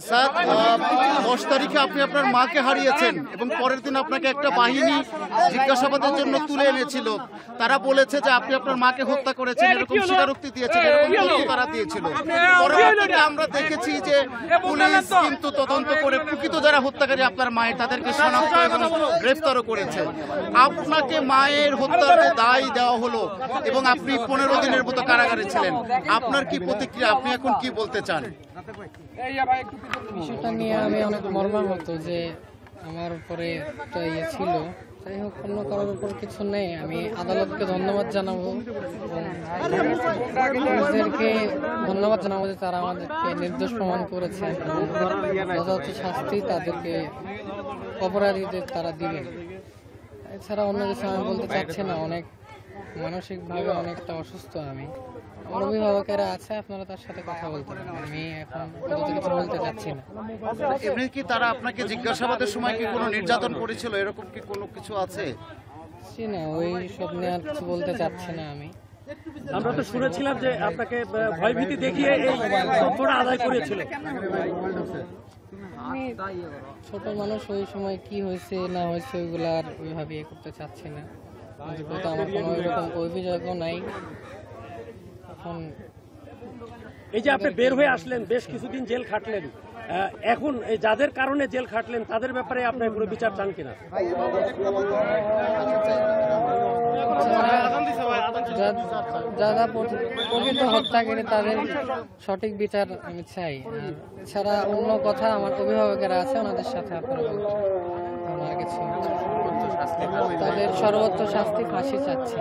Sir 10 তারিখে আপনি আপনার মাকে হারিয়েছেন এবং পরের দিন আপনাকে একটা বাহিনী জিজ্ঞাসাবাদের জন্য তুলে এনেছিল। তারা বলেছে যে আপনি আপনার মাকে হত্যা করেছেন, এরকম স্বীকারোক্তি দিয়েছেন, এরকম তথ্য তারা দিয়েছিল। পরবর্তীতে আমরা দেখেছি যে পুলিশ কিন্তু তদন্ত করে প্রকৃত যারা হত্যাকারী আপনার মায়ের তাদেরকে শনাক্ত এবং গ্রেফতারও করেছে। আপনাকে মায়ের হত্যার দায় দেওয়া হলো এবং আপনি 15 দিনের মতো কারাগারে ছিলেন। আপনার কি প্রতিক্রিয়া, আপনি এখন কি বলতে চান? বিষয়টা নিয়ে আমি অনেক মর্মাহত যে আমার উপরে একটা ছিল। যাই হোক, অন্য কারোর উপর কিছু নেই। আমি আদালতকে ধন্যবাদ জানাবো এবং পুলিশদেরকে ধন্যবাদ জানাবো যে তারা আমাদেরকে নির্দোষ প্রমাণ করেছে। যথাযথ শাস্তি তাদেরকে অপরাধীদের তারা দিবেন। এছাড়া অন্য কিছু আমি বলতে চাচ্ছি না। অনেক মানসিকভাবে অনেকটা অসুস্থ আমি। আমার অভিভাবকেরা আছে, আপনারা তার সাথে কথা বলতে পারেন। আমি এখন কিছু বলতে চাচ্ছি না। এমনি কি তারা আপনাকে জিজ্ঞাসাবাদের সময় কি কোনো নির্যাতন করেছিল, এরকম কি কোনো কিছু আছে? না, ওই সব নিয়ে আর কিছু বলতে চাচ্ছি না আমি। আমরা তো শুনেছিলাম যে আপনাকে ভয়ভীতি দেখিয়ে এই তথ্যটা আদায় করেছিল। আমি ছোট মানুষ, ওই সময় কি হয়েছে না হয়েছে ওইগুলো আর ওইভাবে করতে চাচ্ছি না। আমার কোনো ওইরকম অভিযোগও নাই। এখন এই যে আপনি বের হয়ে আসলেন, বেশ কিছুদিন জেল খাটলেন, এখন এই যাদের কারণে জেল খাটলেন তাদের ব্যাপারে আপনার কোনো বিচার চান কিনা? যারা প্রকৃত হত্যাকারী তাদের সঠিক বিচার আমি চাই। এছাড়া অন্য কথা আমার অভিভাবকেরা আছে, ওনাদের সাথে আপনারা বলবেন। আমার কিছু তাদের সর্বোচ্চ শাস্তি ফাঁসি চাচ্ছি।